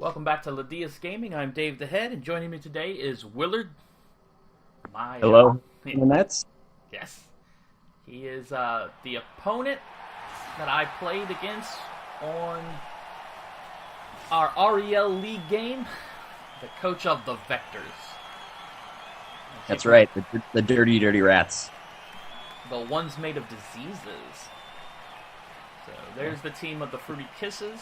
Welcome back to Ledeas Gaming. I'm Dave the Head, and joining me today is Willard. Hello, and that's Yes, he is the opponent that I played against on our REL League game, the coach of the Vectors. that's right. The dirty, dirty rats. The ones made of diseases. So there's the team of the Fruity Kisses.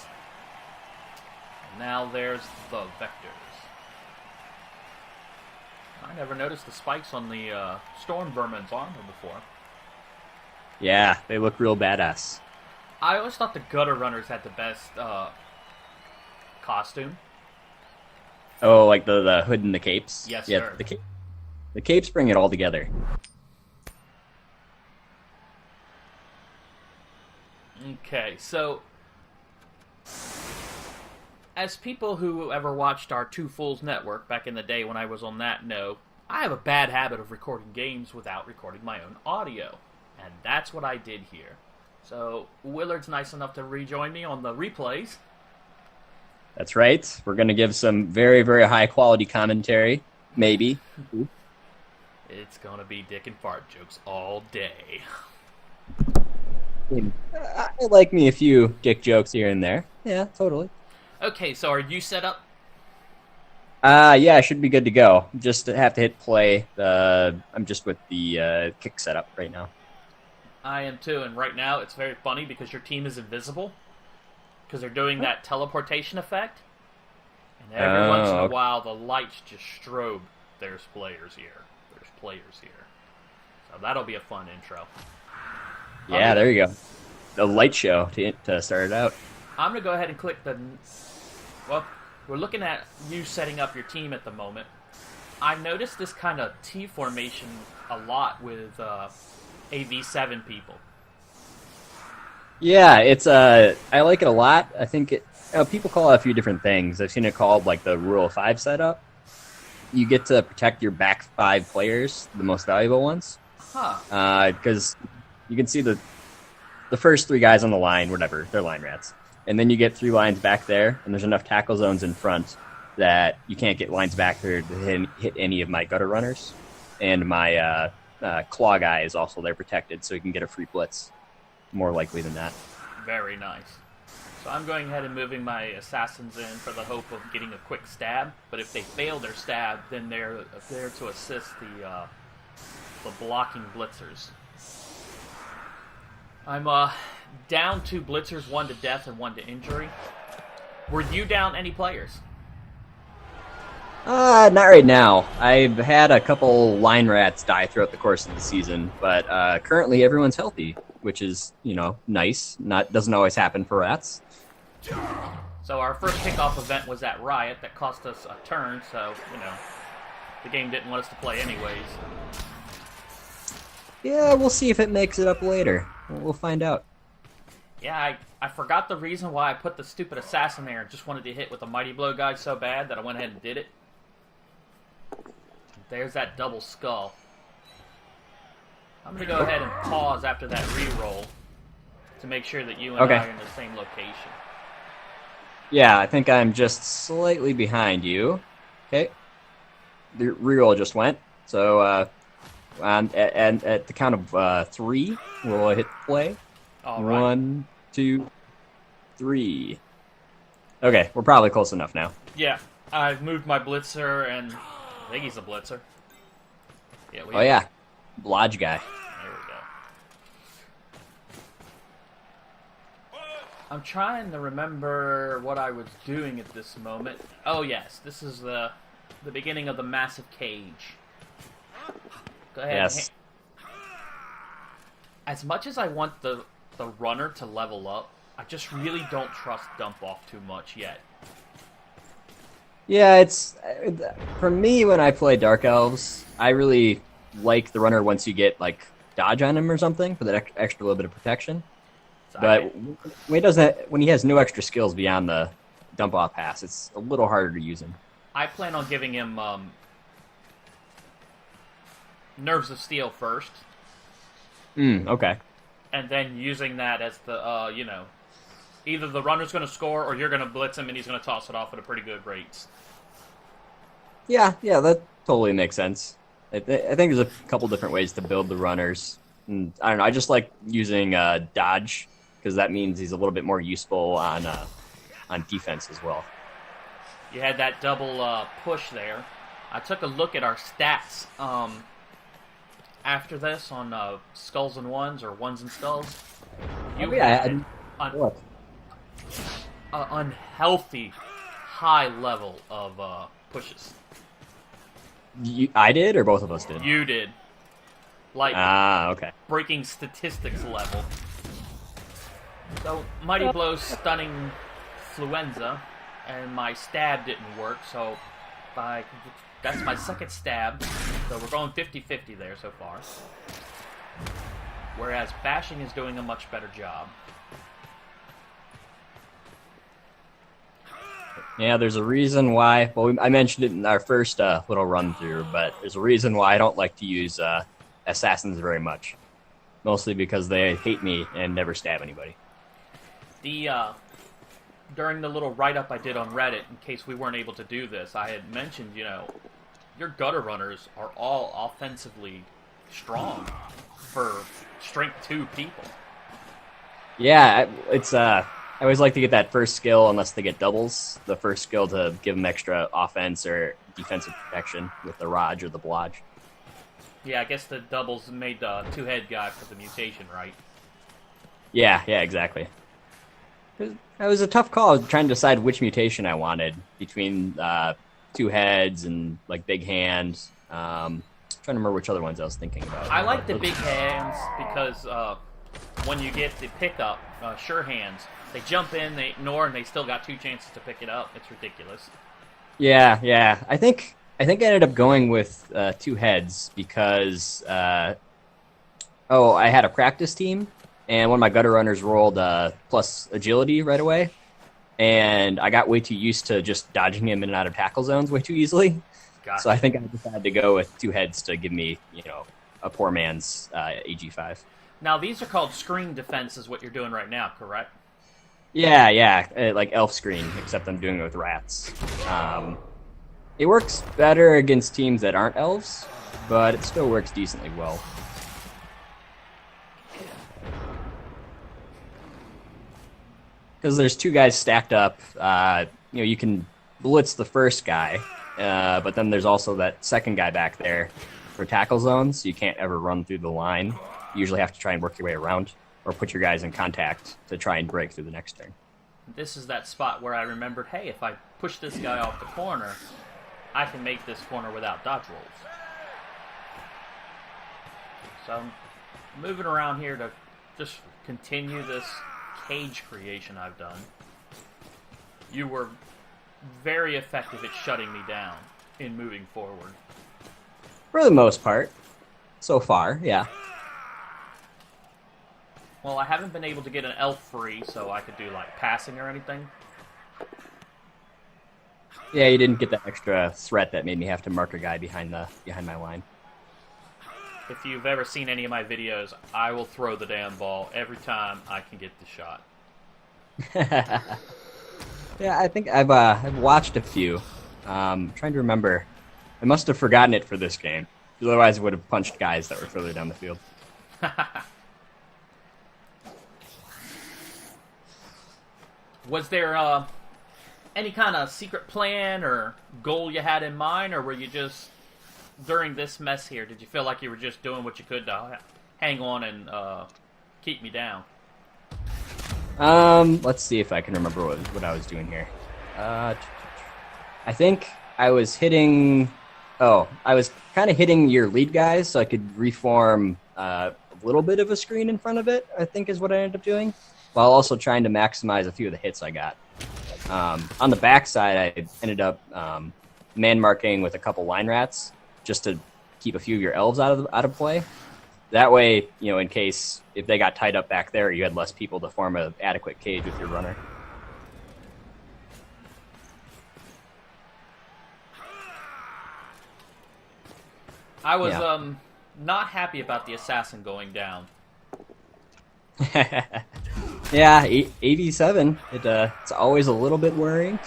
And now there's the Vectors. I never noticed the spikes on the Storm Vermin's armor before. Yeah, they look real badass. I always thought the Gutter Runners had the best costume. Oh, like the hood and the capes. Yes, yeah, sir. The capes bring it all together. Okay, so as people who ever watched our Two Fools Network back in the day when I was on that know, I have a bad habit of recording games without recording my own audio. And that's what I did here. So Willard's nice enough to rejoin me on the replays. That's right. We're gonna give some very, very high quality commentary. Maybe. It's gonna be dick and fart jokes all day. I like me a few dick jokes here and there. Yeah, totally. Okay, so are you set up? Yeah, I should be good to go. Just have to hit play. I'm just with the kick setup right now. I am too, and right now it's very funny because your team is invisible. Because they're doing that teleportation effect. And every once in a while the lights just strobe. There's players here. There's players here. So that'll be a fun intro. Yeah, there you go. The light show to start it out. I'm going to go ahead and click the... Well, we're looking at you setting up your team at the moment. I noticed this kind of T formation a lot with AV7 people. Yeah, it's I like it a lot. I think people call it a few different things. I've seen it called like the Rule of 5 setup. You get to protect your back 5 players, the most valuable ones. Because you can see the first 3 guys on the line, whatever, they're line rats. And then you get 3 lines back there, and there's enough tackle zones in front that you can't get lines back there to hit any of my gutter runners. And my claw guy is also there protected, so he can get a free blitz. More likely than that. Very nice. So I'm going ahead and moving my assassins in for the hope of getting a quick stab. But if they fail their stab, then they're there to assist the blocking blitzers. I'm down 2 blitzers, 1 to death and 1 to injury. Were you down any players? Not right now. I've had a couple line rats die throughout the course of the season, but currently everyone's healthy, which is, nice. Doesn't always happen for rats. So our first kickoff event was at Riot that cost us a turn, so, the game didn't want us to play anyways. Yeah, we'll see if it makes it up later. We'll find out. Yeah, I forgot the reason why I put the stupid assassin there and just wanted to hit with a Mighty Blow guy so bad that I went ahead and did it. There's that double skull. I'm going to go ahead and pause after that reroll to make sure that you and I are in the same location. Yeah, I think I'm just slightly behind you. Okay. The reroll just went. So, and at the count of 3, we'll hit play. All right. 1, 2, 3. Okay, we're probably close enough now. Yeah, I've moved my blitzer, and I think he's a blitzer. Yeah. Yeah, Blodge guy. There we go. I'm trying to remember what I was doing at this moment. Oh yes, this is the beginning of the massive cage. Go ahead. Yes. As much as I want the runner to level up, I just really don't trust Dump Off too much yet. Yeah, it's for me when I play Dark Elves, I really like the runner once you get like dodge on him or something for that extra little bit of protection. But when he has no extra skills beyond the dump off pass, it's a little harder to use him. I plan on giving him Nerves of Steel first. Okay. And then using that as the Either the runner's going to score, or you're going to blitz him, and he's going to toss it off at a pretty good rate. Yeah, that totally makes sense. I think there's a couple different ways to build the runners. And I don't know. I just like using dodge because that means he's a little bit more useful on defense as well. You had that double push there. I took a look at our stats after this on Skulls and Ones or Ones and Skulls. You had an unhealthy high level of pushes. I did, or both of us did? You did. Like, okay. Breaking statistics level. So, Mighty Blow's stunning Fluenza, and my stab didn't work, so that's my second stab. So we're going 50-50 there so far. Whereas Bashing is doing a much better job. Yeah, there's a reason why. Well, I mentioned it in our first little run through, but there's a reason why I don't like to use assassins very much. Mostly because they hate me and never stab anybody. During the little write-up I did on Reddit, in case we weren't able to do this, I had mentioned, your gutter runners are all offensively strong for strength 2 people. Yeah, it's I always like to get that first skill unless they get doubles. The first skill to give them extra offense or defensive protection with the Raj or the Blodge. Yeah, I guess the doubles made the 2-head guy for the mutation, right? Yeah, exactly. It was a tough call. I was trying to decide which mutation I wanted between 2 heads and like big hands. Trying to remember which other ones I was thinking about. I like the big hands because when you get the pickup, sure hands, they jump in, they ignore, and they still got 2 chances to pick it up. It's ridiculous. Yeah. I think I ended up going with 2 heads because I had a practice team, and one of my gutter runners rolled plus agility right away, and I got way too used to just dodging him in and out of tackle zones way too easily. Gotcha. So I think I decided to go with 2 heads to give me, a poor man's AG5. Now these are called screen defense, is what you're doing right now, correct? Yeah, like elf screen, except I'm doing it with rats. It works better against teams that aren't elves, but it still works decently well. Because there's 2 guys stacked up, you can blitz the first guy, but then there's also that second guy back there for tackle zones, so you can't ever run through the line. You usually have to try and work your way around, or put your guys in contact to try and break through the next turn. This is that spot where I remembered, hey, if I push this guy off the corner, I can make this corner without dodge rolls. So I'm moving around here to just continue this cage creation I've done. You were very effective at shutting me down in moving forward. For the most part. So far, yeah. Well, I haven't been able to get an elf free, so I could do, like, passing or anything. Yeah, you didn't get that extra threat that made me have to mark a guy behind my line. If you've ever seen any of my videos, I will throw the damn ball every time I can get the shot. Yeah, I think I've watched a few. Trying to remember. I must have forgotten it for this game, because otherwise I would have punched guys that were further down the field. Was there any kind of secret plan or goal you had in mind, or were you just, during this mess here, did you feel like you were just doing what you could to hang on and keep me down? Let's see if I can remember what I was doing here. I think I was hitting... I was kind of hitting your lead guys so I could reform a little bit of a screen in front of it, I think is what I ended up doing, while also trying to maximize a few of the hits I got. On the backside, I ended up man-marking with a couple line rats just to keep a few of your elves out of play. That way, in case if they got tied up back there, you had less people to form an adequate cage with your runner. I was not happy about the assassin going down. Yeah, 87. It's always a little bit worrying.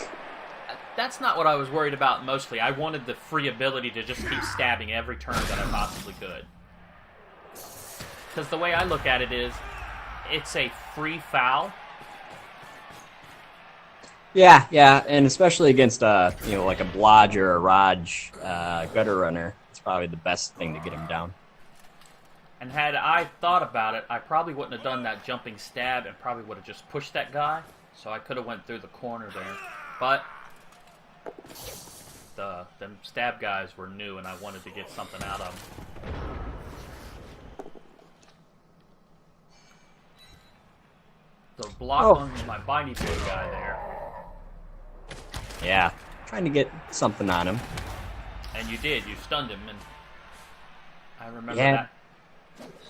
That's not what I was worried about mostly. I wanted the free ability to just keep stabbing every turn that I possibly could. Because the way I look at it is, it's a free foul. Yeah, and especially against like a Blodge or a Raj gutter runner, it's probably the best thing to get him down. And had I thought about it, I probably wouldn't have done that jumping stab and probably would have just pushed that guy. So I could have went through the corner there. But them stab guys were new and I wanted to get something out of them. So block on my bindy blue guy there. Yeah, trying to get something on him. And you did. You stunned him, and I remember that.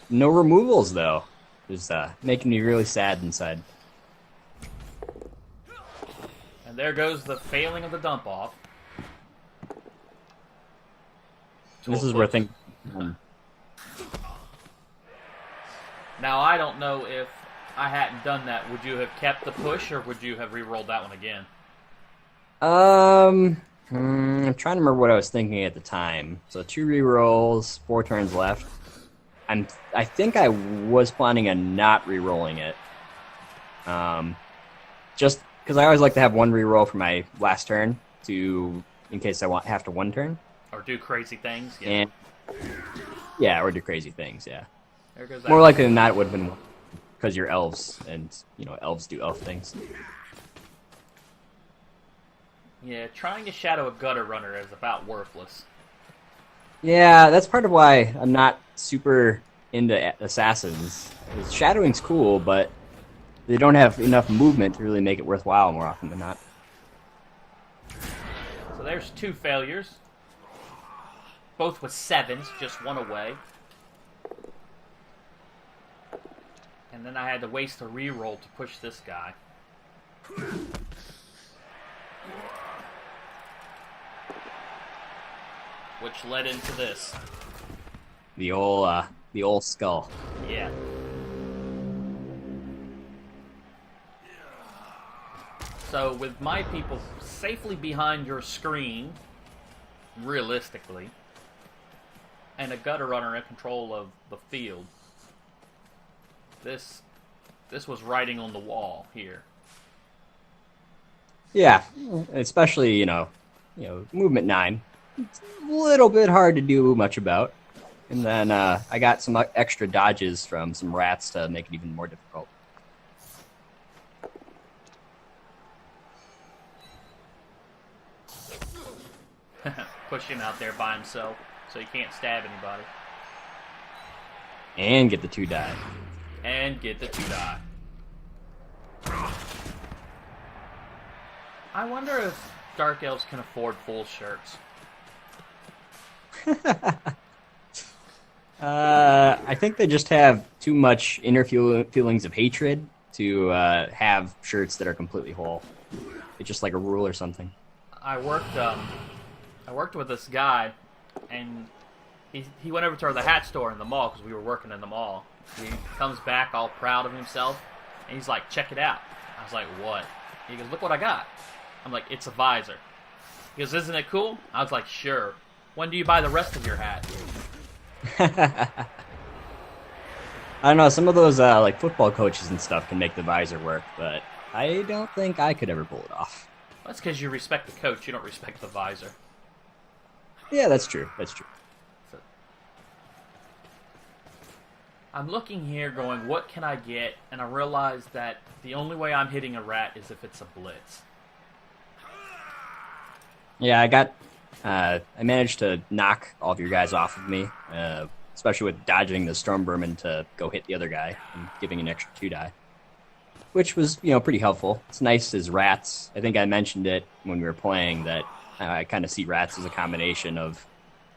No removals, though. It was making me really sad inside. And there goes the failing of the dump-off. This is where things... Now, I don't know if I hadn't done that. Would you have kept the push, or would you have re-rolled that one again? I'm trying to remember what I was thinking at the time. So 2 re-rolls, 4 turns left. I think I was planning on not re-rolling it. Just because I always like to have 1 re-roll for my last turn in case I have to 1 turn. Or do crazy things. Yeah. Or do crazy things, yeah. There goes that. More likely than not, it would have been because you're elves, and, elves do elf things. Yeah, trying to shadow a gutter runner is about worthless. Yeah, that's part of why I'm not super into assassins. Shadowing's cool, but they don't have enough movement to really make it worthwhile more often than not. So there's 2 failures. Both with 7s, just 1 away. And then I had to waste a reroll to push this guy. Which led into this. The old skull. Yeah. So with my people safely behind your screen, realistically, and a gutter runner in control of the field, this was writing on the wall here. Yeah, especially movement 9. It's a little bit hard to do much about. And then I got some extra dodges from some rats to make it even more difficult. Push him out there by himself so he can't stab anybody. And get the 2 die. And get the 2 die. I wonder if Dark Elves can afford full shirts. I think they just have too much inner feelings of hatred to have shirts that are completely whole. It's just like a rule or something. I worked with this guy, and he went over to the hat store in the mall because we were working in the mall. He comes back all proud of himself, and he's like, "Check it out." I was like, "What?" He goes, "Look what I got." I'm like, "It's a visor." He goes, "Isn't it cool?" I was like, "Sure." When do you buy the rest of your hat? I don't know, some of those like football coaches and stuff can make the visor work, but I don't think I could ever pull it off. That's because you respect the coach, you don't respect the visor. Yeah, that's true. That's true. So, I'm looking here going, what can I get? And I realize that the only way I'm hitting a rat is if it's a blitz. Yeah, I managed to knock all of your guys off of me, especially with dodging the Stormvermin to go hit the other guy and giving an extra 2 die, which was, pretty helpful. It's nice as rats. I think I mentioned it when we were playing that I kind of see rats as a combination of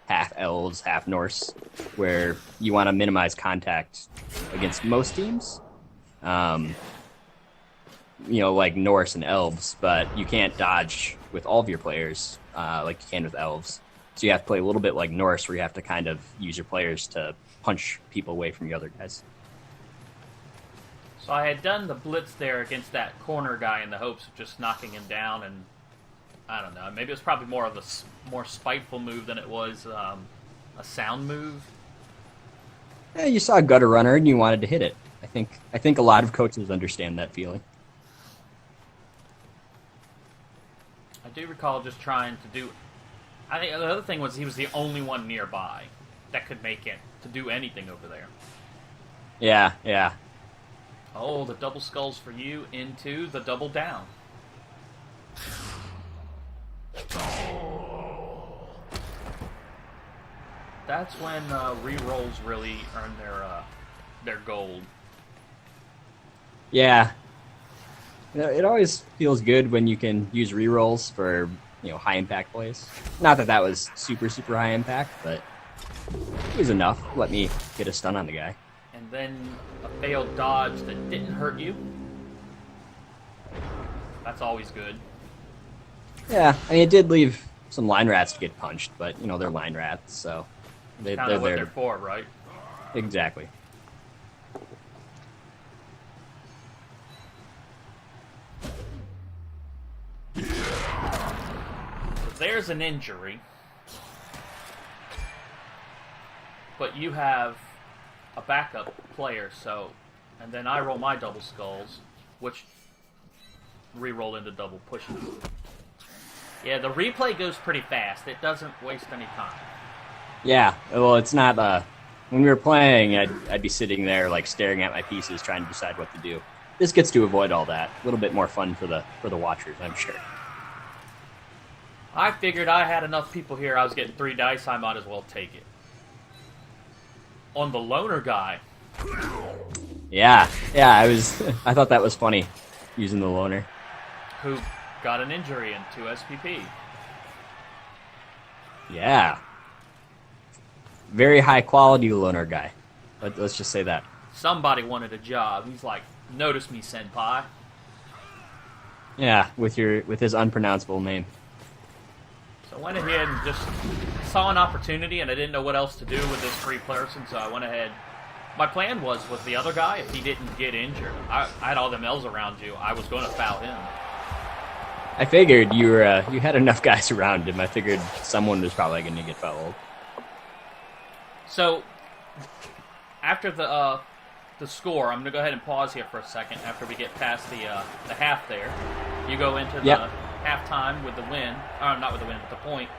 half elves, half Norse, where you want to minimize contact against most teams. Like Norse and elves, but you can't dodge with all of your players like you can with elves. So you have to play a little bit like Norse, where you have to kind of use your players to punch people away from your other guys. So I had done the blitz there against that corner guy in the hopes of just knocking him down, and I don't know. Maybe it was probably more of a more spiteful move than it was a sound move. Yeah, you saw a gutter runner and you wanted to hit it. I think a lot of coaches understand that feeling. I do recall just trying to do... I think the other thing was he was the only one nearby that could make it to do anything over there. Yeah, yeah. Oh, the double skulls for you into the double down. That's when re-rolls really earn their gold. Yeah. It always feels good when you can use rerolls for, high impact plays. Not that was super, super high impact, but it was enough. Let me get a stun on the guy. And then a failed dodge that didn't hurt you. That's always good. Yeah, I mean, it did leave some line rats to get punched, but, they're line rats, so they're kind of what there they're for, right? Exactly. There's an injury, but you have a backup player, and then I roll my double skulls, which re-roll into double pushes. Yeah, the replay goes pretty fast. It doesn't waste any time. Yeah, well, it's not, when we were playing, I'd be sitting there, staring at my pieces, trying to decide what to do. This gets to avoid all that. A little bit more fun for the watchers, I'm sure. I figured I had enough people here, I was getting 3 dice, I might as well take it. On the loner guy. Yeah, I thought that was funny, using the loner. Who got an injury in 2 SPP. Yeah. Very high quality loner guy. Let's just say that. Somebody wanted a job. He's like, notice me, senpai. Yeah, with his unpronounceable name. So I went ahead and just saw an opportunity, and I didn't know what else to do with this free person, so I went ahead. My plan was the other guy, if he didn't get injured, I had all them elves around you, I was going to foul him. I figured you had enough guys around him. I figured someone was probably going to get fouled. So, after the score, I'm going to go ahead and pause here for a second after we get past the half there. You go into the halftime with the win. Or not with the win, but the point.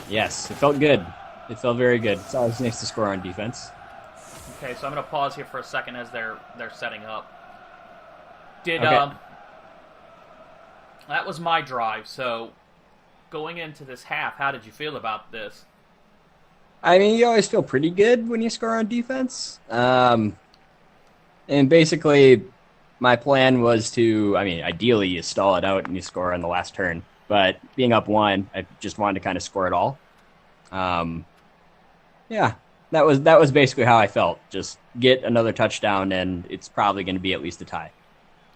Yes, it felt good. It felt very good. It's always nice to score on defense. Okay, so I'm going to pause here for a second as they're setting up. Okay. That was my drive, so going into this half, how did you feel about this? I mean, you always feel pretty good when you score on defense. And basically, my plan was to, ideally you stall it out and you score on the last turn. But being up 1, I just wanted to kind of score it all. Yeah, that was basically how I felt. Just get another touchdown and it's probably going to be at least a tie.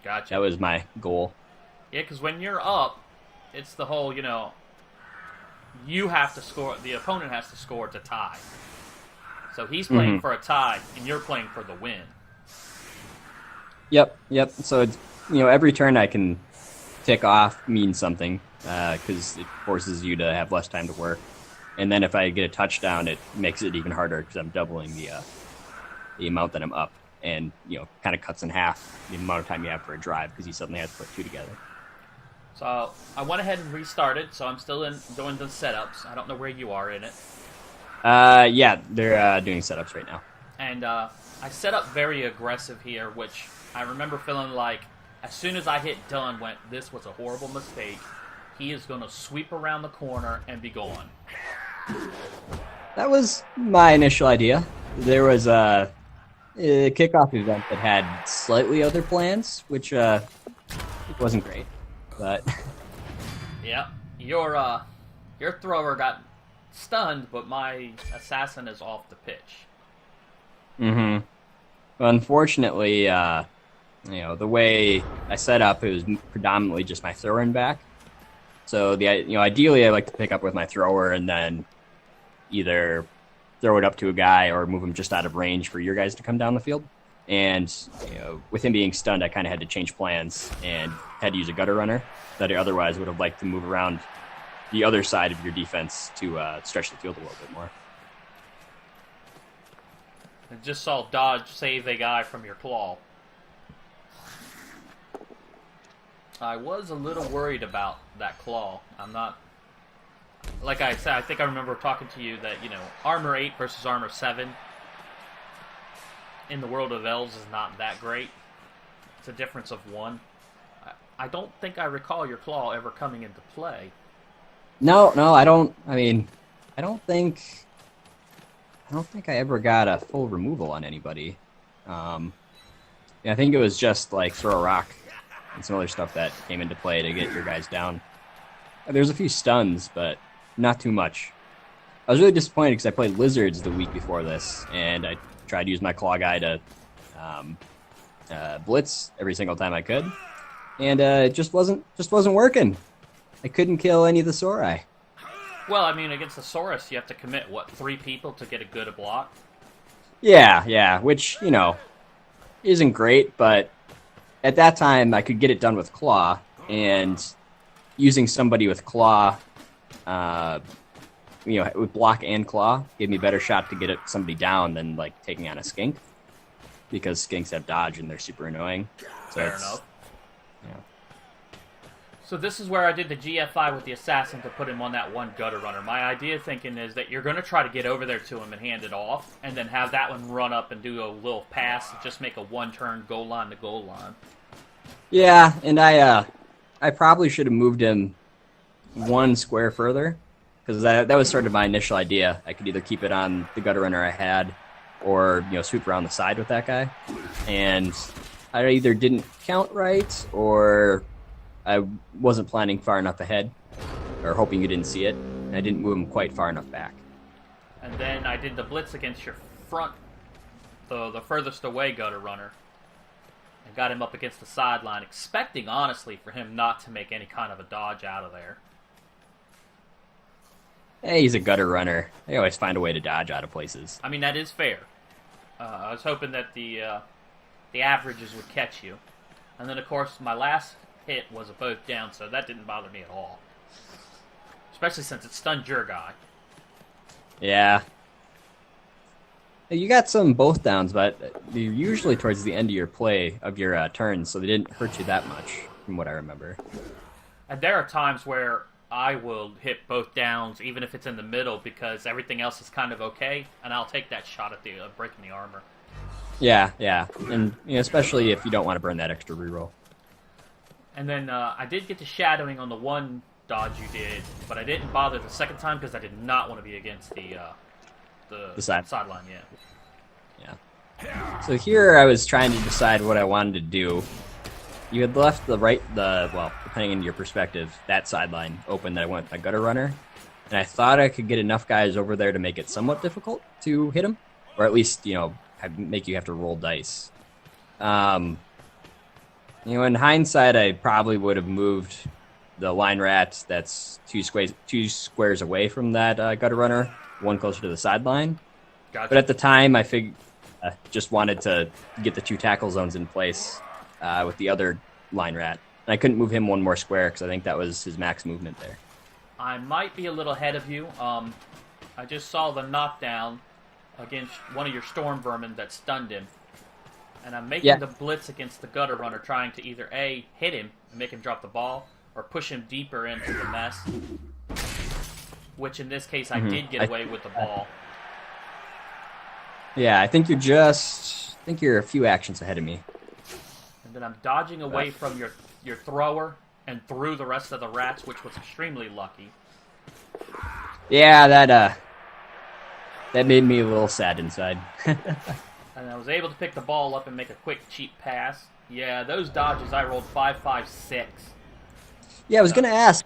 Gotcha. That was my goal. Yeah, because when you're up, it's the whole, you have to score, the opponent has to score to tie. So he's playing for a tie, and you're playing for the win. Yep. So, it's, every turn I can tick off means something, because it forces you to have less time to work. And then if I get a touchdown, it makes it even harder, because I'm doubling the amount that I'm up. And, kind of cuts in half the amount of time you have for a drive, because you suddenly have to put 2 together. So I went ahead and restarted, so I'm still doing the setups. I don't know where you are in it. Yeah, they're doing setups right now. And I set up very aggressive here, which I remember feeling like as soon as I hit done, this was a horrible mistake. He is going to sweep around the corner and be gone. That was my initial idea. There was a kickoff event that had slightly other plans, which it wasn't great. But yeah, your thrower got stunned, but my assassin is off the pitch. Well, unfortunately, the way I set up, it was predominantly just my thrower in back. So ideally, I like to pick up with my thrower and then either throw it up to a guy or move him just out of range for your guys to come down the field. And with him being stunned, I kind of had to change plans and had to use a gutter runner that I otherwise would have liked to move around the other side of your defense to stretch the field a little bit more. I just saw Dodge save a guy from your claw. I was a little worried about that claw. I'm not... Like I said, I think I remember talking to you that, Armor 8 versus Armor 7 in the world of Elves is not that great. It's a difference of 1. I don't think I recall your claw ever coming into play. No, I don't. I mean, I don't think I ever got a full removal on anybody. I think it was just like throw a rock and some other stuff that came into play to get your guys down. There's a few stuns, but not too much. I was really disappointed because I played Lizards the week before this, and I tried to use my claw guy to blitz every single time I could, and it just wasn't working. I couldn't kill any of the Sauri. Well, I mean, against the Saurus, you have to commit, 3 people to get a good block? Yeah, which, isn't great, but at that time, I could get it done with Claw, and using somebody with Claw, with Block and Claw, gave me a better shot to get somebody down than, taking on a Skink, because Skinks have dodge and they're super annoying. So Fair enough. Yeah. So this is where I did the GFI with the Assassin to put him on that one gutter runner. My idea thinking is that you're going to try to get over there to him and hand it off, and then have that one run up and do a little pass and just make a one-turn goal line to goal line. Yeah, and I probably should have moved him 1 square further, because that was sort of my initial idea. I could either keep it on the gutter runner I had, or sweep around the side with that guy. And I either didn't count right, or I wasn't planning far enough ahead, or hoping you didn't see it, and I didn't move him quite far enough back. And then I did the blitz against your front, the furthest away gutter runner, and got him up against the sideline, expecting, honestly, for him not to make any kind of a dodge out of there. Hey, he's a gutter runner. They always find a way to dodge out of places. I mean, that is fair. I was hoping that the averages would catch you. And then, of course, my last hit was a both down, so that didn't bother me at all. Especially since it stunned your guy. Yeah. You got some both downs, but they're usually towards the end of your play, of your turns, so they didn't hurt you that much, from what I remember. And there are times where I will hit both downs, even if it's in the middle, because everything else is kind of okay, and I'll take that shot at the breaking the armor. Yeah, and especially if you don't want to burn that extra reroll. And then I did get to shadowing on the one dodge you did, but I didn't bother the second time because I did not want to be against the sideline. Yeah. So here I was trying to decide what I wanted to do. You had left depending on your perspective, that sideline open that I went with my gutter runner, and I thought I could get enough guys over there to make it somewhat difficult to hit him, or at least make you have to roll dice. In hindsight, I probably would have moved the line rat that's two squares away from that gutter runner, 1 closer to the sideline. Gotcha. But at the time, I just wanted to get the 2 tackle zones in place with the other line rat. And I couldn't move him 1 more square because I think that was his max movement there. I might be a little ahead of you. I just saw the knockdown against one of your storm vermin that stunned him. And I'm making the blitz against the gutter runner, trying to either A, hit him and make him drop the ball, or push him deeper into the mess. Which in this case I did get away with the ball. Yeah, I think you're a few actions ahead of me. And then I'm dodging away from your thrower and through the rest of the rats, which was extremely lucky. Yeah, that made me a little sad inside. And I was able to pick the ball up and make a quick, cheap pass. Yeah, those dodges, I rolled 5, 5, 6. Yeah, I was going to ask,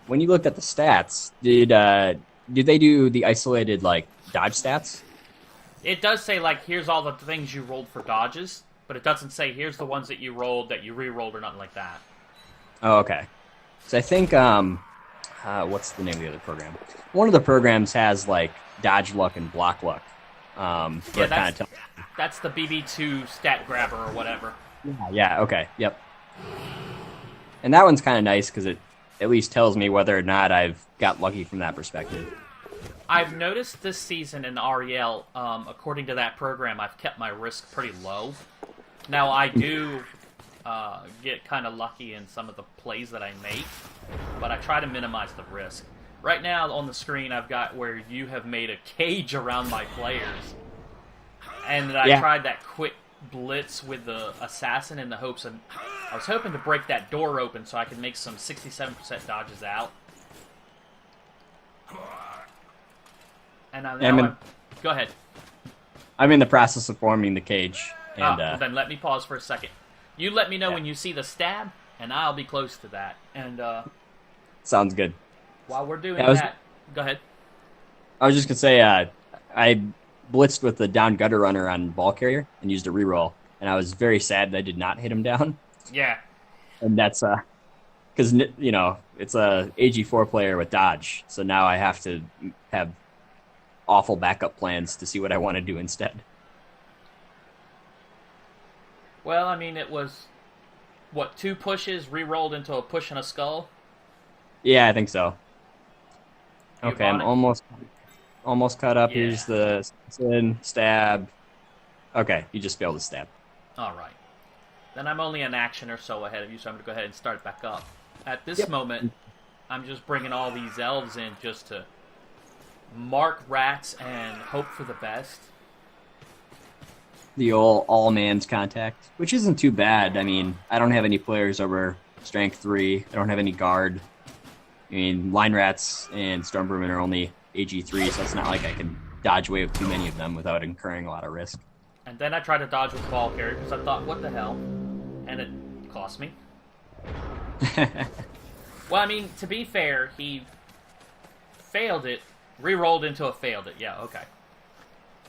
when you looked at the stats, did they do the isolated, dodge stats? It does say, here's all the things you rolled for dodges, but it doesn't say, here's the ones that you rolled, that you re-rolled, or nothing like that. Oh, okay. So I think, What's the name of the other program? One of the programs has like dodge luck and block luck. Yeah, that's the BB2 stat grabber or whatever. Yeah, okay, yep. And that one's kind of nice because it at least tells me whether or not I've got lucky from that perspective. I've noticed this season in REL, according to that program, I've kept my risk pretty low. Now, I do get kind of lucky in some of the plays that I make, but I try to minimize the risk. Right now, on the screen, I've got where you have made a cage around my players. And I tried that quick blitz with the assassin in the hopes of... I was hoping to break that door open so I could make some 67% dodges out. And now go ahead. I'm in the process of forming the cage. And, well, then let me pause for a second. You let me know when you see the stab, and I'll be close to that. And sounds good. While we're doing that, go ahead. I was just gonna say, I blitzed with the down gutter runner on ball carrier and used a reroll, and I was very sad that I did not hit him down. Yeah. And that's because it's a AG4 player with dodge, so now I have to have awful backup plans to see what I want to do instead. Well, I mean, it was, 2 pushes re-rolled into a push and a skull? Yeah, I think so. Okay, I'm almost caught up. Yeah. Here's the stab. Okay, you just failed to stab. All right. Then I'm only an action or so ahead of you, so I'm going to go ahead and start back up. At this moment, I'm just bringing all these elves in just to mark rats and hope for the best. The old all-man's contact, which isn't too bad. I mean, I don't have any players over strength 3. I don't have any guard. I mean, line rats and stormbrumen are only AG3, so it's not like I can dodge away with too many of them without incurring a lot of risk. And then I tried to dodge with ball carrier because I thought, what the hell? And it cost me. Well, I mean, to be fair, he failed it, re-rolled into a failed it. Yeah, okay.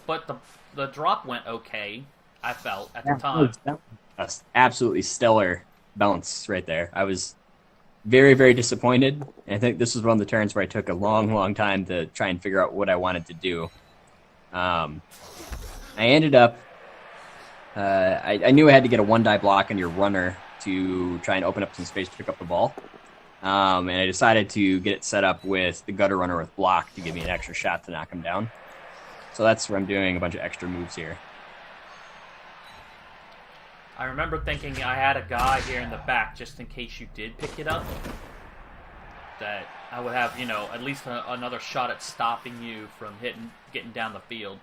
But the drop went okay, I felt, at the time. That was absolutely stellar bounce right there. I was very, very disappointed. And I think this was one of the turns where I took a long, long time to try and figure out what I wanted to do. I ended up... I knew I had to get a 1-die block on your runner to try and open up some space to pick up the ball. And I decided to get it set up with the gutter runner with block to give me an extra shot to knock him down. So that's where I'm doing a bunch of extra moves here. I remember thinking I had a guy here in the back just in case you did pick it up. That I would have, at least another shot at stopping you from getting down the field.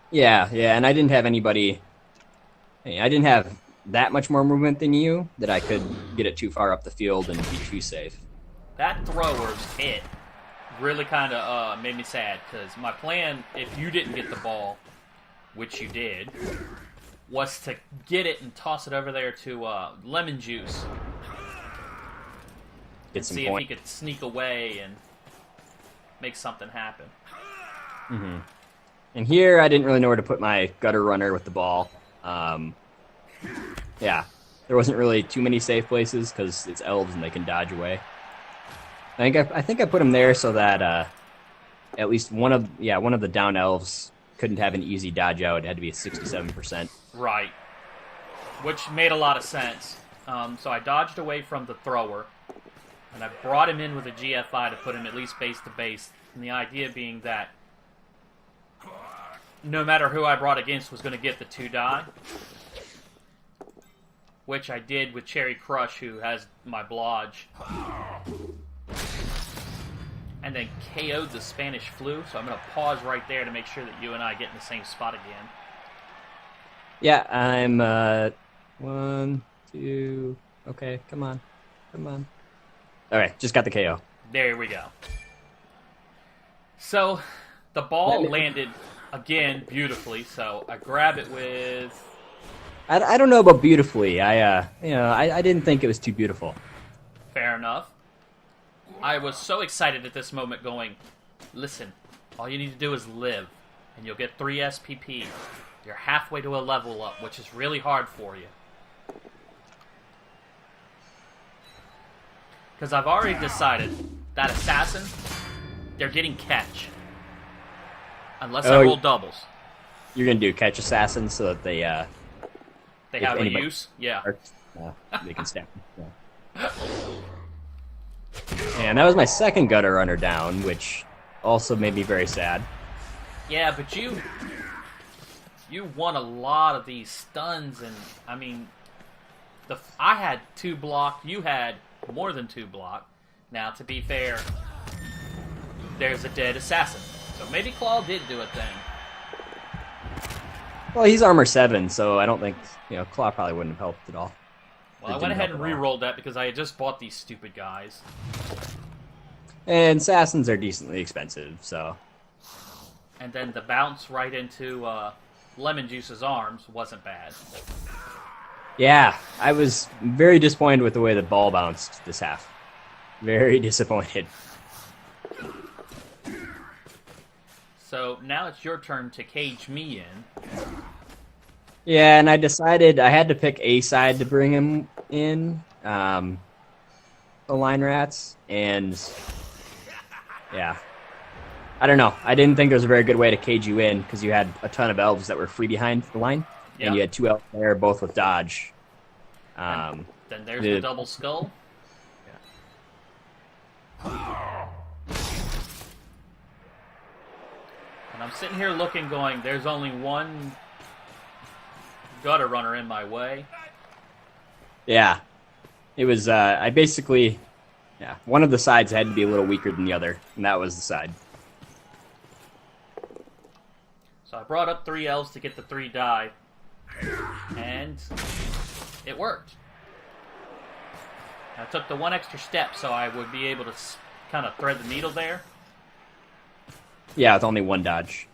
Yeah, and I didn't have anybody... I didn't have that much more movement than you that I could get it too far up the field and be too safe. That thrower's hit really kind of made me sad, because my plan, if you didn't get the ball, which you did, was to get it and toss it over there to Lemon Juice. Get some see point. If he could sneak away and make something happen. Mm-hmm. And here, I didn't really know where to put my gutter runner with the ball. Yeah, there wasn't really too many safe places because it's elves and they can dodge away. I think I put him there so that at least one of the down elves couldn't have an easy dodge out. It had to be a 67%. Right, which made a lot of sense. So I dodged away from the thrower, and I brought him in with a GFI to put him at least base to base. And the idea being that no matter who I brought against was going to get the 2-die. Which I did with Cherry Crush, who has my blodge. And then KO'd the Spanish flu, so I'm going to pause right there to make sure that you and I get in the same spot again. Yeah, I'm, 1, 2, okay, come on. Alright, just got the KO. There we go. So, the ball landed, again, beautifully, so I grab it with... I don't know about beautifully. I didn't think it was too beautiful. Fair enough. I was so excited at this moment going, listen, all you need to do is live, and you'll get 3 SPP. You're halfway to a level up, which is really hard for you. Because I've already decided that assassin, they're getting catch. Unless I roll doubles. You're going to do catch assassins so that they have a use? Yeah. They can stab them. Yeah. And that was my second gutter runner down, which also made me very sad. Yeah, but you won a lot of these stuns, and I mean, I had 2 block, you had more than 2 block. Now, to be fair, there's a dead assassin, so maybe Claw did do a thing. Well, he's armor 7, so I don't think Claw probably wouldn't have helped at all. Well, I went ahead and re-rolled that because I had just bought these stupid guys. And assassins are decently expensive, so. And then the bounce right into Lemon Juice's arms wasn't bad. Yeah, I was very disappointed with the way the ball bounced this half. Very disappointed. So now it's your turn to cage me in. Yeah, and I decided I had to pick a side to bring him in, the line rats, and yeah. I don't know. I didn't think there was a very good way to cage you in because you had a ton of elves that were free behind the line, and you had 2 elves there, both with dodge. Then there's the double skull. Yeah. And I'm sitting here looking, going, there's only one gutter runner in my way. Yeah. It was, I basically, one of the sides had to be a little weaker than the other, and that was the side. So I brought up 3 elves to get the 3 die, and it worked. I took the 1 extra step so I would be able to kind of thread the needle there. Yeah, with only 1 dodge.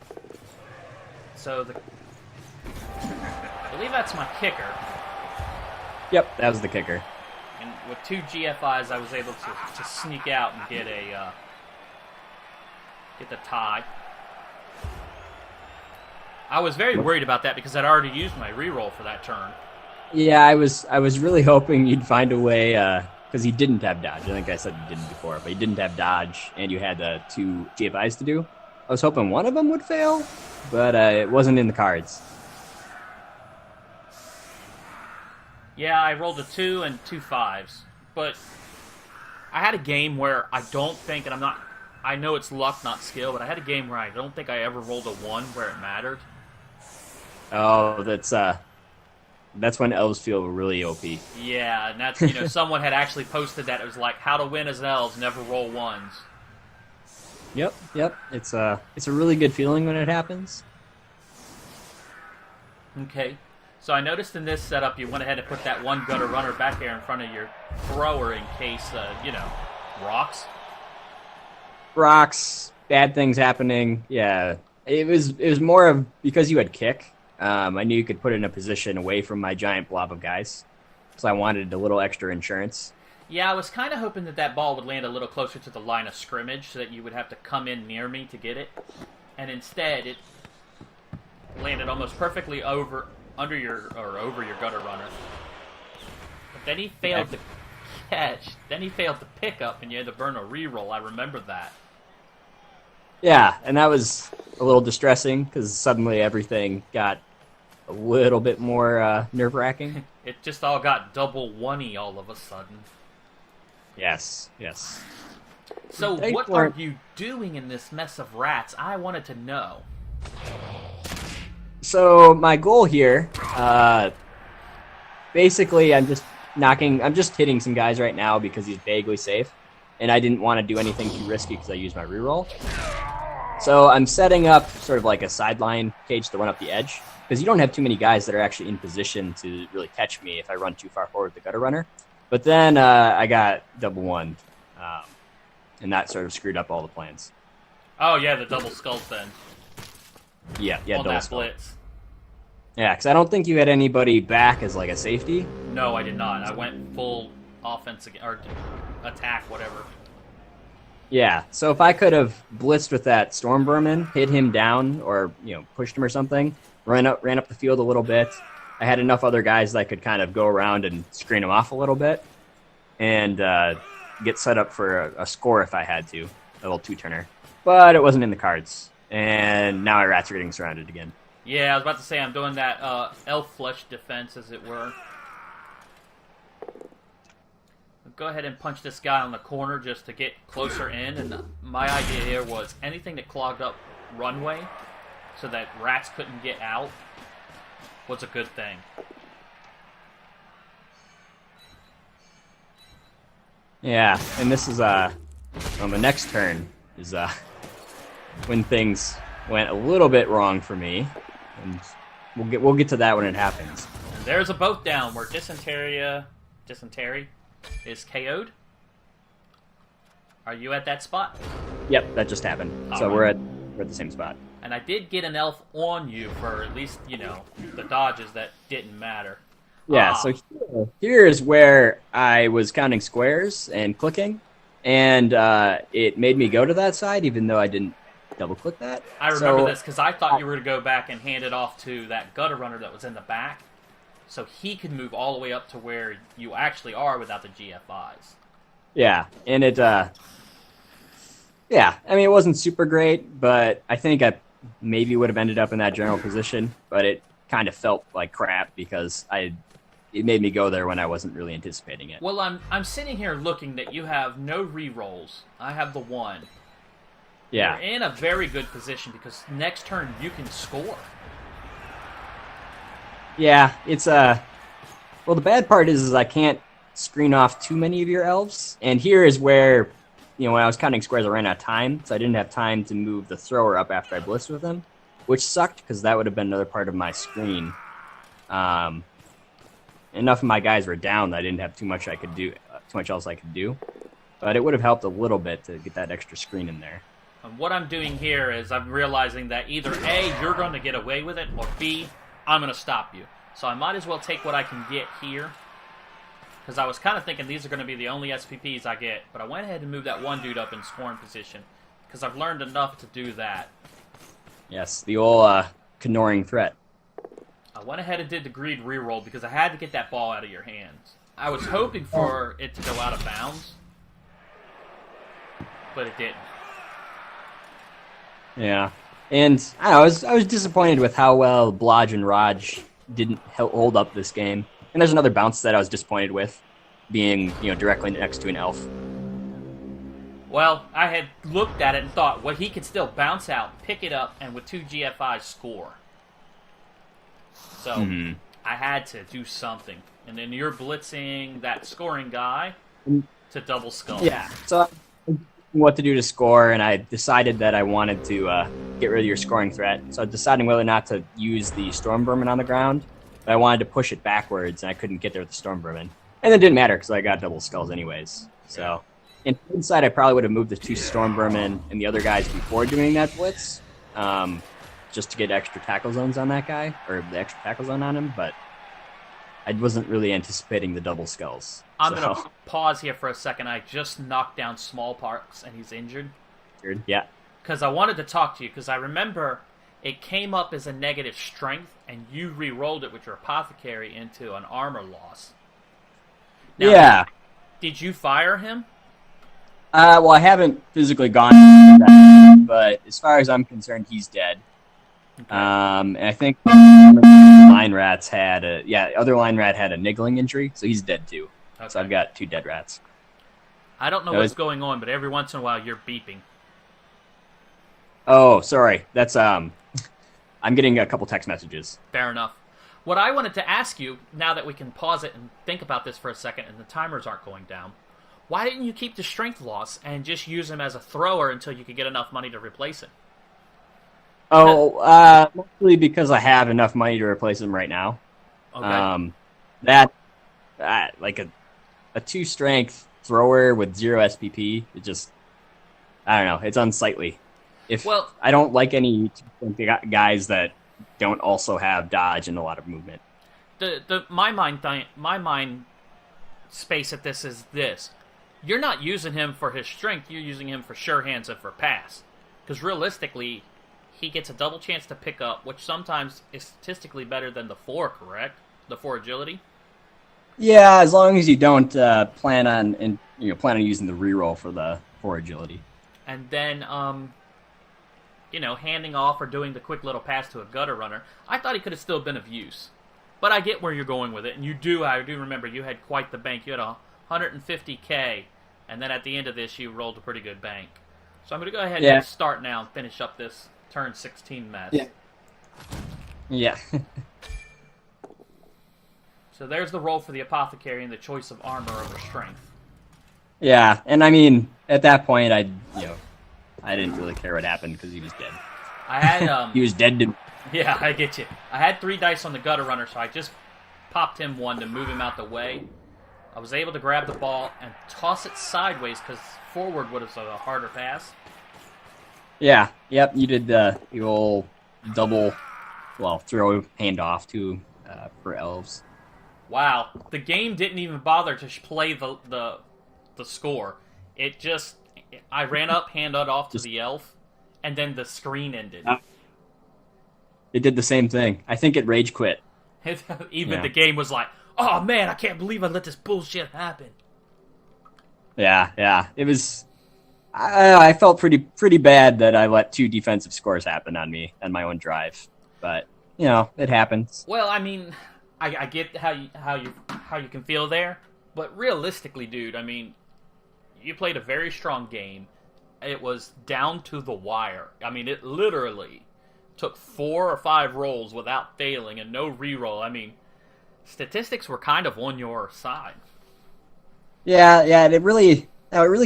So I believe that's my kicker. Yep, that was the kicker. And with 2 GFIs, I was able to sneak out and get the tie. I was very worried about that because I'd already used my reroll for that turn. Yeah, I was really hoping you'd find a way, because he didn't have dodge. I think I said he didn't before, but he didn't have dodge, and you had 2 GFIs to do. I was hoping one of them would fail, but it wasn't in the cards. Yeah, I rolled a 2 and 2 5s, but I had a game where I don't think, and I know it's luck, not skill, but I had a game where I don't think I ever rolled a 1 where it mattered. Oh, that's when elves feel really OP. Yeah, and that's, someone had actually posted that. It was like, how to win as elves, never roll 1s. Yep. It's a really good feeling when it happens. Okay. So I noticed in this setup, you went ahead and put that 1 gutter runner back there in front of your thrower in case, rocks. Rocks, bad things happening. Yeah, it was more of because you had kick. I knew you could put it in a position away from my giant blob of guys, so I wanted a little extra insurance. Yeah, I was kind of hoping that ball would land a little closer to the line of scrimmage, so that you would have to come in near me to get it, and instead it landed almost perfectly over your gutter runner. But then he failed to catch. Then he failed to pick up, and you had to burn a reroll. I remember that. Yeah, and that was a little distressing because suddenly everything got a little bit more nerve-wracking. It just all got double one-y all of a sudden. Yes. So what are you doing in this mess of rats? I wanted to know. So my goal here, basically I'm just hitting some guys right now because he's vaguely safe, and I didn't want to do anything too risky because I used my reroll. So I'm setting up sort of like a sideline cage to run up the edge, because you don't have too many guys that are actually in position to really catch me if I run too far forward with the gutter runner. But then I got double one, and that sort of screwed up all the plans. Oh yeah, the double skulls then. Yeah, double skull. Blitz. Yeah, because I don't think you had anybody back as like a safety. No, I did not. I went full offense again, or attack, whatever. Yeah, so if I could have blitzed with that storm vermin, hit him down, or pushed him or something, ran up the field a little bit, I had enough other guys that I could kind of go around and screen him off a little bit, and get set up for a score if I had to, a little 2-turner. But it wasn't in the cards, and now my rats are getting surrounded again. Yeah, I was about to say I'm doing that elf flesh defense, as it were. Go ahead and punch this guy on the corner just to get closer in, and my idea here was anything that clogged up runway so that rats couldn't get out was a good thing. Yeah, and this is on the next turn is when things went a little bit wrong for me, and we'll get to that when it happens. And there's a boat down where dysentery is KO'd. Are you at that spot? Yep, that just happened. So we're at the same spot. And I did get an elf on you for at least, the dodges that didn't matter. Yeah, so here is where I was counting squares and clicking, and it made me go to that side, even though I didn't double-click that. I remember this, because I thought you were going to go back and hand it off to that gutter runner that was in the back, so he could move all the way up to where you actually are without the GFIs. Yeah, and it wasn't super great, but I think I maybe would have ended up in that general position, but it kind of felt like crap because it made me go there when I wasn't really anticipating it. Well, I'm sitting here looking that you have no re-rolls. I have the one. Yeah. You're in a very good position because next turn you can score. Yeah, it's well, the bad part is I can't screen off too many of your elves, and here is where, when I was counting squares, I ran out of time, so I didn't have time to move the thrower up after I blitzed with him, which sucked because that would have been another part of my screen. Enough of my guys were down that I didn't have too much else I could do, but it would have helped a little bit to get that extra screen in there. And what I'm doing here is I'm realizing that either A, you're going to get away with it, or B, I'm going to stop you. So I might as well take what I can get here, because I was kind of thinking these are going to be the only SPPs I get, but I went ahead and moved that one dude up in scoring position, because I've learned enough to do that. Yes, the old Knorring threat. I went ahead and did the greed reroll because I had to get that ball out of your hands. I was hoping for it to go out of bounds, but it didn't. Yeah, and I was disappointed with how well Blodge and Raj didn't hold up this game. And there's another bounce that I was disappointed with, being directly next to an elf. Well, I had looked at it and thought, well, he could still bounce out, pick it up, and with 2 GFIs score. So I had to do something. And then you're blitzing that scoring guy to double skull. Yeah, so I knew what to do to score, and I decided that I wanted to get rid of your scoring threat. So I was deciding whether or not to use the Storm Vermin on the ground, but I wanted to push it backwards, and I couldn't get there with the Storm Vermin. And it didn't matter, because I got double skulls anyways. So inside, I probably would have moved the 2 Storm Vermin and the other guys before doing that blitz, just to get extra tackle zones on that guy, or the extra tackle zone on him, but I wasn't really anticipating the double skulls. I'm going to pause here for a second. I just knocked down Small Parks, and he's injured. Yeah. Because I wanted to talk to you, because I remember it came up as a negative strength, and you re-rolled it with your Apothecary into an armor loss. Now, yeah. Did you fire him? Well, I haven't physically gone through that, but as far as I'm concerned, he's dead. Okay. And I think line rats had other line rat had a niggling injury, so he's dead too. Okay. So I've got 2 dead rats. I don't know what's going on, but every once in a while you're beeping. Oh, sorry. That's I'm getting a couple text messages. Fair enough. What I wanted to ask you, now that we can pause it and think about this for a second and the timers aren't going down, why didn't you keep the strength loss and just use him as a thrower until you could get enough money to replace it? Oh, mostly because I have enough money to replace him right now. Okay. Like a 2 strength thrower with 0 SPP, it just, I don't know, it's unsightly. I don't like any guys that don't also have dodge and a lot of movement. My mind space at this is this. You're not using him for his strength, you're using him for sure hands and for pass. Because realistically, he gets a double chance to pick up, which sometimes is statistically better than the 4, correct? The 4 agility? Yeah, as long as you don't plan on plan on using the reroll for agility. And then, handing off or doing the quick little pass to a gutter runner, I thought he could have still been of use. But I get where you're going with it, and I do remember you had quite the bank. You had 150K, and then at the end of this, you rolled a pretty good bank. So I'm going to go ahead and start now and finish up this turn 16 mess. Yeah. So there's the roll for the apothecary and the choice of armor over strength. Yeah, and I mean, at that point, I didn't really care what happened because he was dead. I had he was dead to. Yeah, I get you. I had 3 dice on the gutter runner, so I just popped him 1 to move him out the way. I was able to grab the ball and toss it sideways because forward was a harder pass. Yeah, yep, you did the old double, throw handoff to for elves. Wow, the game didn't even bother to play the score. It just, I ran up, handed off to the elf, and then the screen ended. It did the same thing. I think it rage quit. The game was like, oh man, I can't believe I let this bullshit happen. Yeah. It was. I felt pretty bad that I let 2 defensive scores happen on me on my own drive, but it happens. Well, I mean, I get how you can feel there, but realistically, dude, I mean, you played a very strong game. It was down to the wire. I mean, it literally took 4 or 5 rolls without failing and no reroll. I mean, statistics were kind of on your side. Yeah, it really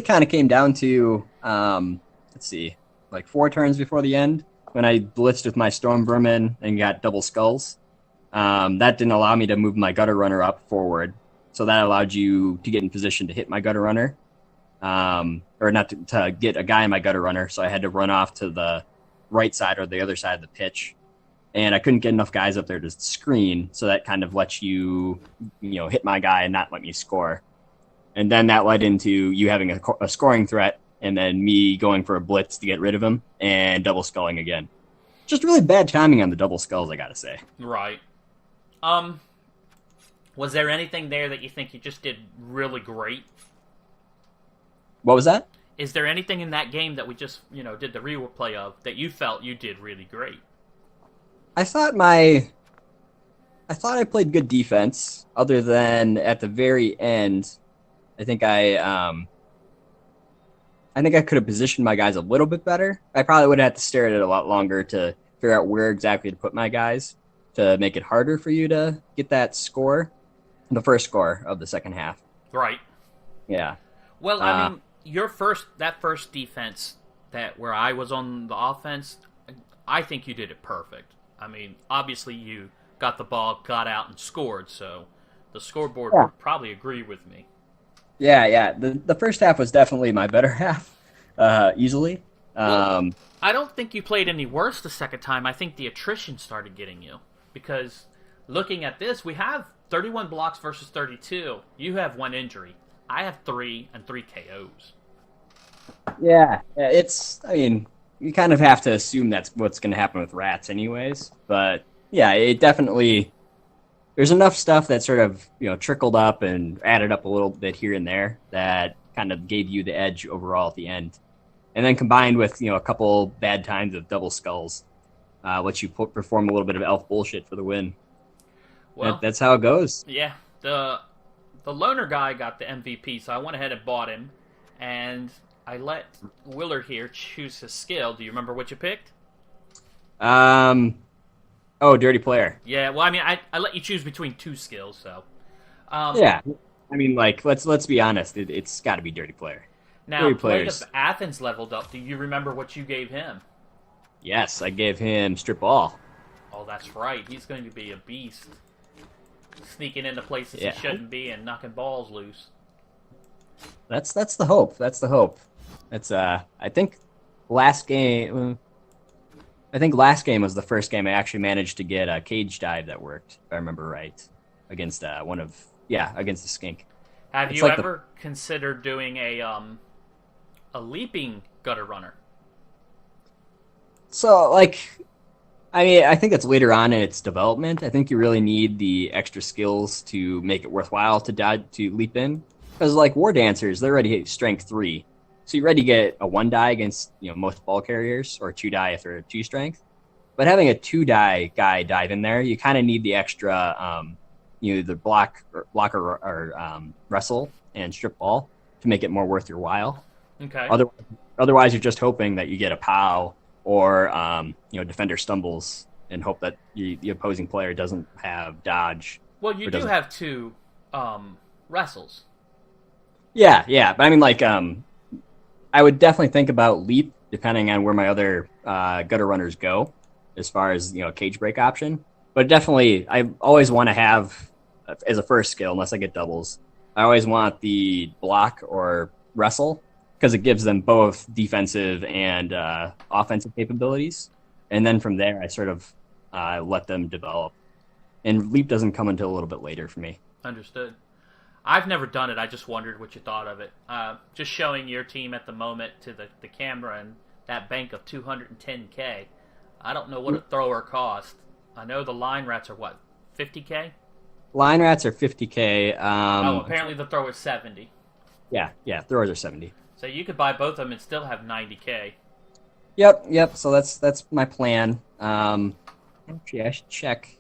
kind of came down to, let's see, like 4 turns before the end when I blitzed with my Storm Vermin and got double skulls. That didn't allow me to move my gutter runner up forward, so that allowed you to get in position to hit my gutter runner, or not to get a guy in my gutter runner. So I had to run off to the right side or the other side of the pitch, and I couldn't get enough guys up there to screen. So that kind of lets you, hit my guy and not let me score. And then that led into you having a scoring threat, and then me going for a blitz to get rid of him and double sculling again. Just really bad timing on the double skulls, I gotta say. Right. Was there anything there that you think you just did really great? What was that? Is there anything in that game that we just, did the replay of that you felt you did really great? I thought I played good defense, other than at the very end. I think I could have positioned my guys a little bit better. I probably would have had to stare at it a lot longer to figure out where exactly to put my guys to make it harder for you to get that score, the first score of the second half. Right. Yeah. Well, I mean, that first defense where I was on the offense, I think you did it perfect. I mean, obviously you got the ball, got out, and scored, so the scoreboard would probably agree with me. Yeah. The first half was definitely my better half, easily. Well, I don't think you played any worse the second time. I think the attrition started getting you. Because looking at this, we have 31 blocks versus 32. You have 1 injury. I have 3 and 3 KOs. Yeah, I mean, you kind of have to assume that's what's going to happen with rats anyways. But yeah, it definitely, there's enough stuff that sort of, trickled up and added up a little bit here and there that kind of gave you the edge overall at the end. And then combined with, a couple bad times of double skulls, lets you perform a little bit of elf bullshit for the win. Well, that's how it goes. Yeah, the loner guy got the MVP, so I went ahead and bought him, and I let Willard here choose his skill. Do you remember what you picked? Dirty player. Yeah, well, I mean, I let you choose between 2 skills, so. Yeah, I mean, like, let's be honest, it's got to be dirty player. Now, Blade of Athens leveled up. Do you remember what you gave him? Yes, I gave him strip ball. Oh, that's right. He's going to be a beast. Sneaking into places he shouldn't be and knocking balls loose. That's the hope. That's the hope. It's I think last game was the first game I actually managed to get a cage dive that worked, if I remember right, against against the skink. Have you ever considered doing a leaping gutter runner? So, I mean, I think that's later on in its development. I think you really need the extra skills to make it worthwhile to leap in. Because like War Dancers, they're already at strength 3. So you're ready to get a 1 die against most ball carriers, or 2 die if they're 2 strength. But having a 2 die guy dive in there, you kind of need the extra, either block or wrestle and strip ball to make it more worth your while. Okay. Otherwise, you're just hoping that you get a POW or defender stumbles and hope that the opposing player doesn't have dodge. Well, you do have 2 wrestles. Yeah, but I mean, like, I would definitely think about leap depending on where my other gutter runners go, as far as cage break option. But definitely, I always want to have as a first skill, unless I get doubles. I always want the block or wrestle because it gives them both defensive and offensive capabilities, and then from there I sort of let them develop. And leap doesn't come until a little bit later for me. Understood. I've never done it. I just wondered what you thought of it. Just showing your team at the moment to the camera and that bank of 210K. I don't know what a thrower cost. I know the line rats are what, 50K? Line rats are 50K. Apparently the thrower's 70. Yeah, throwers are 70. So you could buy both of them and still have 90K. Yep. So that's my plan. Actually, I should check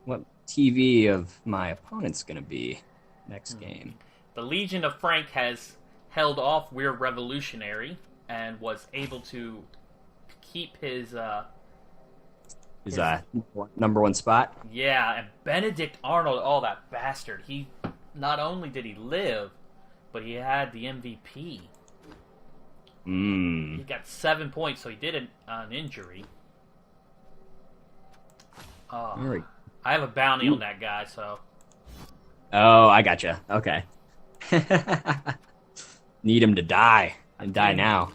what TV of my opponent's going to be next game. The Legion of Frank has held off We're Revolutionary and was able to keep his number 1 spot. Yeah, and Benedict Arnold, that bastard. He not only did he live, but he had the MVP. He got 7 points, so he did an injury. I have a bounty on that guy, so. Oh, I gotcha. Okay. Need him to die. And die now.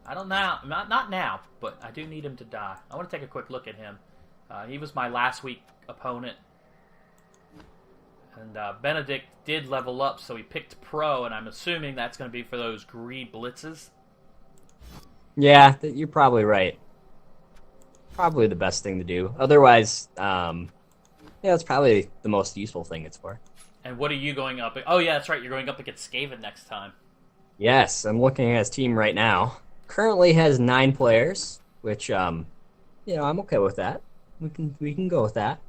I don't know. Not now, but I do need him to die. I want to take a quick look at him. He was my last week opponent. And Benedict did level up, so he picked Pro, and I'm assuming that's going to be for those greed blitzes. Yeah, you're probably right. Probably the best thing to do. Otherwise, it's probably the most useful thing it's for. And what are you going up? Oh, yeah, that's right. You're going up against Skaven next time. Yes, I'm looking at his team right now. Currently has 9 players, which I'm okay with that. We can go with that.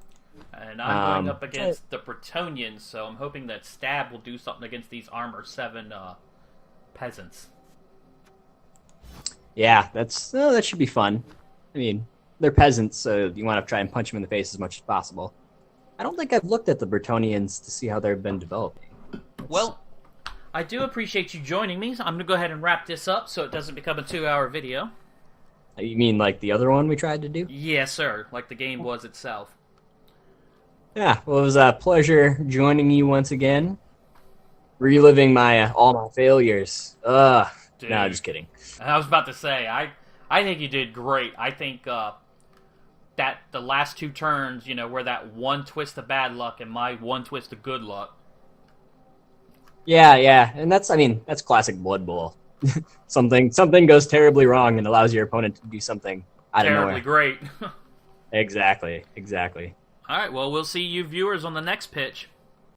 And I'm going up against the Bretonians, so I'm hoping that Stab will do something against these Armor 7 peasants. Yeah, that should be fun. I mean, they're peasants, so you want to try and punch them in the face as much as possible. I don't think I've looked at the Bretonians to see how they've been developing. Well, I do appreciate you joining me. So I'm going to go ahead and wrap this up so it doesn't become a 2-hour video. You mean like the other one we tried to do? Yes, sir. Like the game was itself. Yeah, well, it was a pleasure joining you once again. Reliving all my failures. Dude. No, just kidding. I was about to say, I think you did great. I think that the last 2 turns, were that 1 twist of bad luck and my 1 twist of good luck. Yeah, and that's classic Blood Bowl. something goes terribly wrong and allows your opponent to do something out of nowhere. Terribly great. Exactly. All right, well, we'll see you viewers on the next pitch.